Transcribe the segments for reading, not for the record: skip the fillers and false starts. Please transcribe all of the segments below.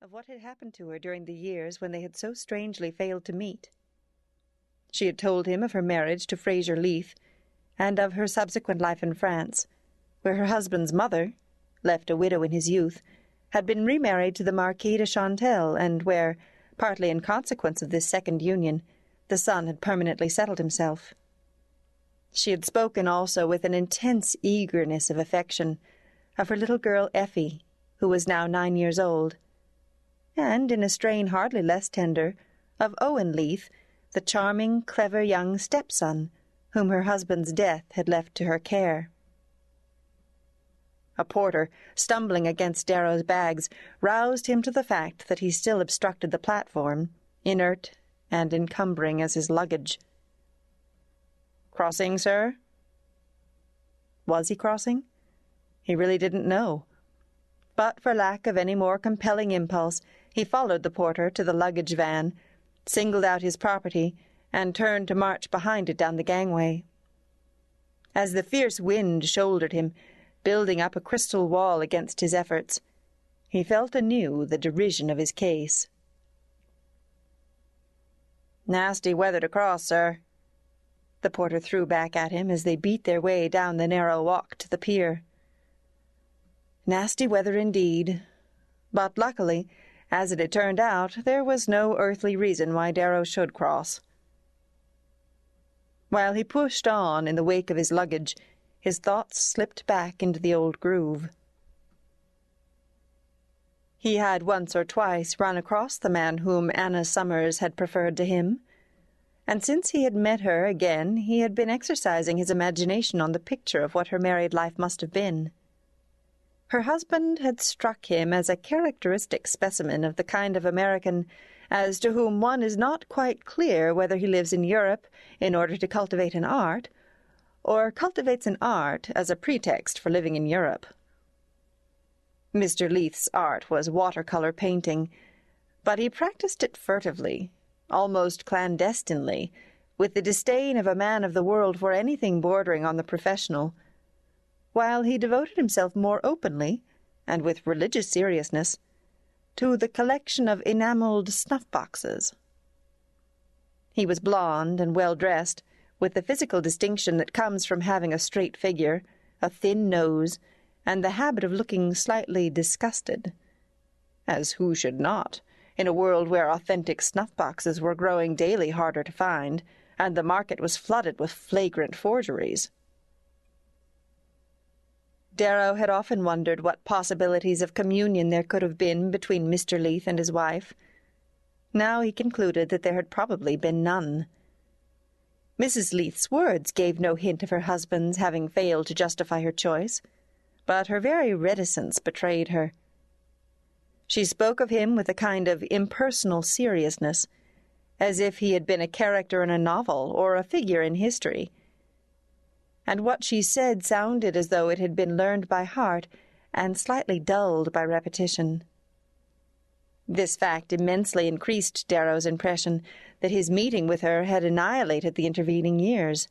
of what had happened to her during the years when they had so strangely failed to meet. She had told him of her marriage to Fraser Leith, and of her subsequent life in France, where her husband's mother, left a widow in his youth, had been remarried to the Marquis de Chantal, and where, partly in consequence of this second union, the son had permanently settled himself. She had spoken also with an intense eagerness of affection of her little girl Effie, who was now 9 years old, and, in a strain hardly less tender, of Owen Leith, the charming, clever young stepson, whom her husband's death had left to her care. A porter, stumbling against Darrow's bags, roused him to the fact that he still obstructed the platform, inert and encumbering as his luggage. "Crossing, sir?" Was he crossing? He really didn't know. But for lack of any more compelling impulse, he followed the porter to the luggage van, singled out his property, and turned to march behind it down the gangway. As the fierce wind shouldered him, building up a crystal wall against his efforts, he felt anew the derision of his case. "Nasty weather to cross, sir," the porter threw back at him as they beat their way down the narrow walk to the pier. Nasty weather indeed, but luckily, as it had turned out, there was no earthly reason why Darrow should cross. While he pushed on in the wake of his luggage, his thoughts slipped back into the old groove. He had once or twice run across the man whom Anna Summers had preferred to him, and since he had met her again he had been exercising his imagination on the picture of what her married life must have been. Her husband had struck him as a characteristic specimen of the kind of American as to whom one is not quite clear whether he lives in Europe in order to cultivate an art, or cultivates an art as a pretext for living in Europe. Mr. Leith's art was watercolour painting, but he practised it furtively, almost clandestinely, with the disdain of a man of the world for anything bordering on the professional, while he devoted himself more openly, and with religious seriousness, to the collection of enamelled snuff-boxes. He was blond and well-dressed, with the physical distinction that comes from having a straight figure, a thin nose, and the habit of looking slightly disgusted, as who should not, in a world where authentic snuff-boxes were growing daily harder to find, and the market was flooded with flagrant forgeries. Darrow had often wondered what possibilities of communion there could have been between Mr. Leith and his wife. Now he concluded that there had probably been none. Mrs. Leith's words gave no hint of her husband's having failed to justify her choice, but her very reticence betrayed her. She spoke of him with a kind of impersonal seriousness, as if he had been a character in a novel or a figure in history, and what she said sounded as though it had been learned by heart and slightly dulled by repetition. This fact immensely increased Darrow's impression that his meeting with her had annihilated the intervening years.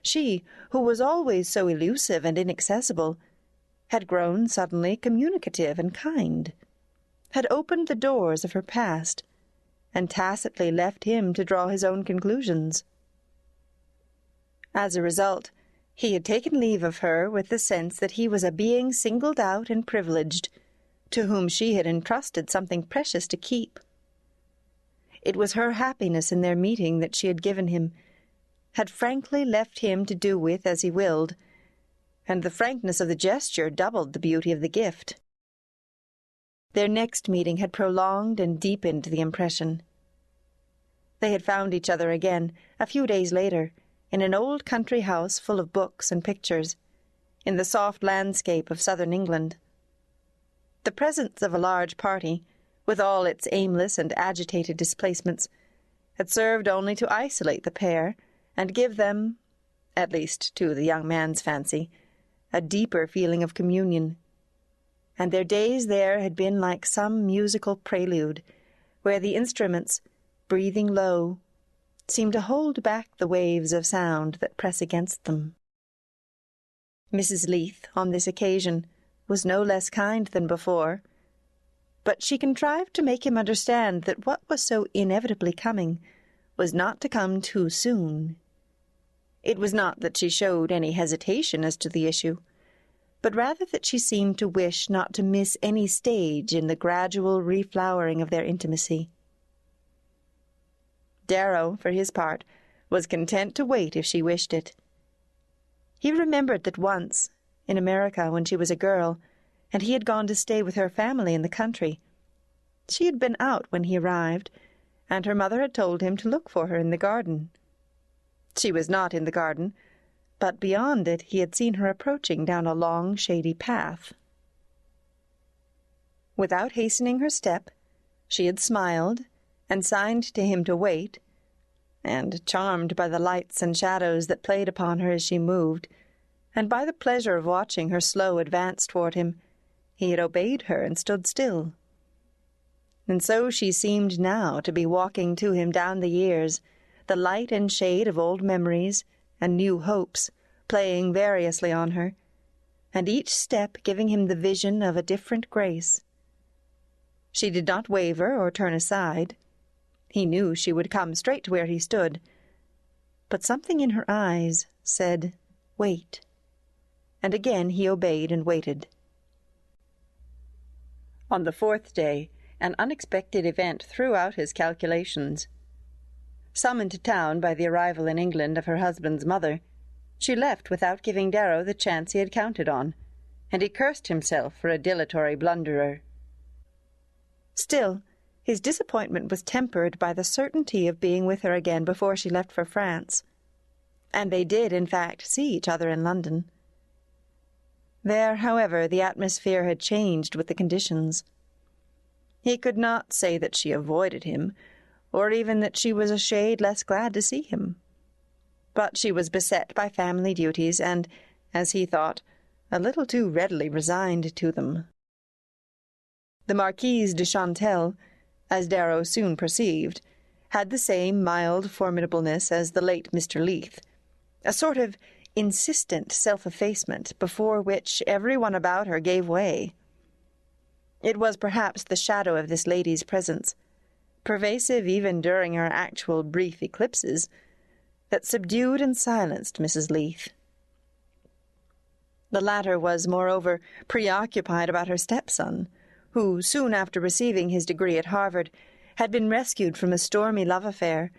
She, who was always so elusive and inaccessible, had grown suddenly communicative and kind, had opened the doors of her past, and tacitly left him to draw his own conclusions. As a result, he had taken leave of her with the sense that he was a being singled out and privileged, to whom she had entrusted something precious to keep. It was her happiness in their meeting that she had given him, had frankly left him to do with as he willed, and the frankness of the gesture doubled the beauty of the gift. Their next meeting had prolonged and deepened the impression. They had found each other again, a few days later, in an old country house full of books and pictures, in the soft landscape of southern England. The presence of a large party, with all its aimless and agitated displacements, had served only to isolate the pair and give them, at least to the young man's fancy, a deeper feeling of communion. And their days there had been like some musical prelude, where the instruments, breathing low, seem to hold back the waves of sound that press against them. Mrs. Leith, on this occasion, was no less kind than before, but she contrived to make him understand that what was so inevitably coming was not to come too soon. It was not that she showed any hesitation as to the issue, but rather that she seemed to wish not to miss any stage in the gradual reflowering of their intimacy. Darrow, for his part, was content to wait if she wished it. He remembered that once, in America when she was a girl, and he had gone to stay with her family in the country, she had been out when he arrived, and her mother had told him to look for her in the garden. She was not in the garden, but beyond it he had seen her approaching down a long, shady path. Without hastening her step, she had smiled and signed to him to wait, and, charmed by the lights and shadows that played upon her as she moved, and by the pleasure of watching her slow advance toward him, he had obeyed her and stood still. And so she seemed now to be walking to him down the years, the light and shade of old memories and new hopes playing variously on her, and each step giving him the vision of a different grace. She did not waver or turn aside. He knew she would come straight to where he stood, but something in her eyes said, "Wait," and again he obeyed and waited. On the fourth day, an unexpected event threw out his calculations. Summoned to town by the arrival in England of her husband's mother, she left without giving Darrow the chance he had counted on, and he cursed himself for a dilatory blunderer. Still, his disappointment was tempered by the certainty of being with her again before she left for France, and they did, in fact, see each other in London. There, however, the atmosphere had changed with the conditions. He could not say that she avoided him, or even that she was a shade less glad to see him. But she was beset by family duties and, as he thought, a little too readily resigned to them. The Marquise de Chantel, as Darrow soon perceived, had the same mild formidableness as the late Mr. Leath, a sort of insistent self-effacement before which every one about her gave way. It was perhaps the shadow of this lady's presence, pervasive even during her actual brief eclipses, that subdued and silenced Mrs. Leath. The latter was, moreover, preoccupied about her stepson, who, soon after receiving his degree at Harvard, had been rescued from a stormy love affair,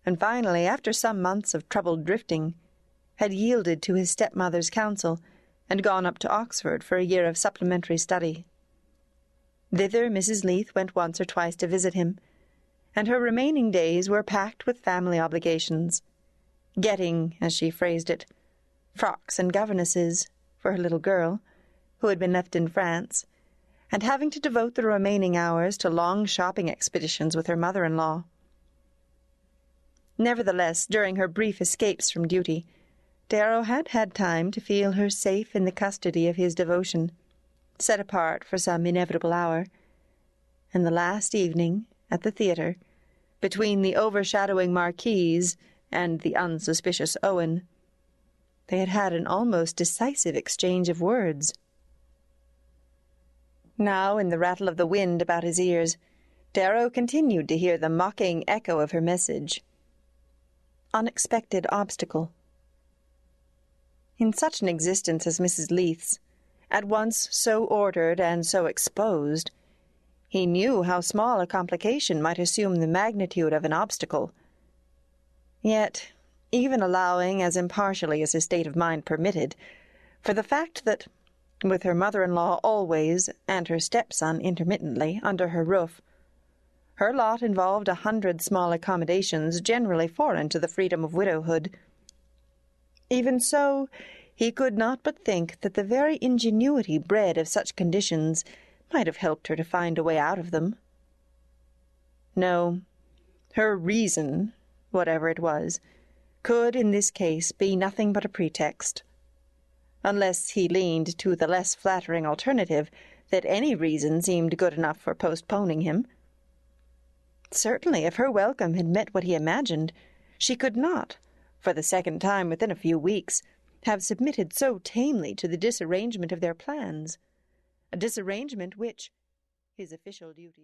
and finally, after some months of troubled drifting, had yielded to his stepmother's counsel and gone up to Oxford for a year of supplementary study. Thither Mrs. Leath went once or twice to visit him, and her remaining days were packed with family obligations, getting, as she phrased it, frocks and governesses for her little girl, who had been left in France, and having to devote the remaining hours to long shopping expeditions with her mother-in-law. Nevertheless, during her brief escapes from duty, Darrow had had time to feel her safe in the custody of his devotion, set apart for some inevitable hour, and the last evening, at the theatre, between the overshadowing Marquise and the unsuspicious Owen, they had had an almost decisive exchange of words. Now, in the rattle of the wind about his ears, Darrow continued to hear the mocking echo of her message. Unexpected obstacle. In such an existence as Mrs. Leath's, at once so ordered and so exposed, he knew how small a complication might assume the magnitude of an obstacle. Yet, even allowing as impartially as his state of mind permitted, for the fact that, with her mother-in-law always, and her stepson intermittently, under her roof, her lot involved 100 small accommodations generally foreign to the freedom of widowhood. Even so, he could not but think that the very ingenuity bred of such conditions might have helped her to find a way out of them. No, her reason, whatever it was, could in this case be nothing but a pretext, unless he leaned to the less flattering alternative that any reason seemed good enough for postponing him. Certainly, if her welcome had met what he imagined, she could not, for the second time within a few weeks, have submitted so tamely to the disarrangement of their plans, a disarrangement which, his official duties.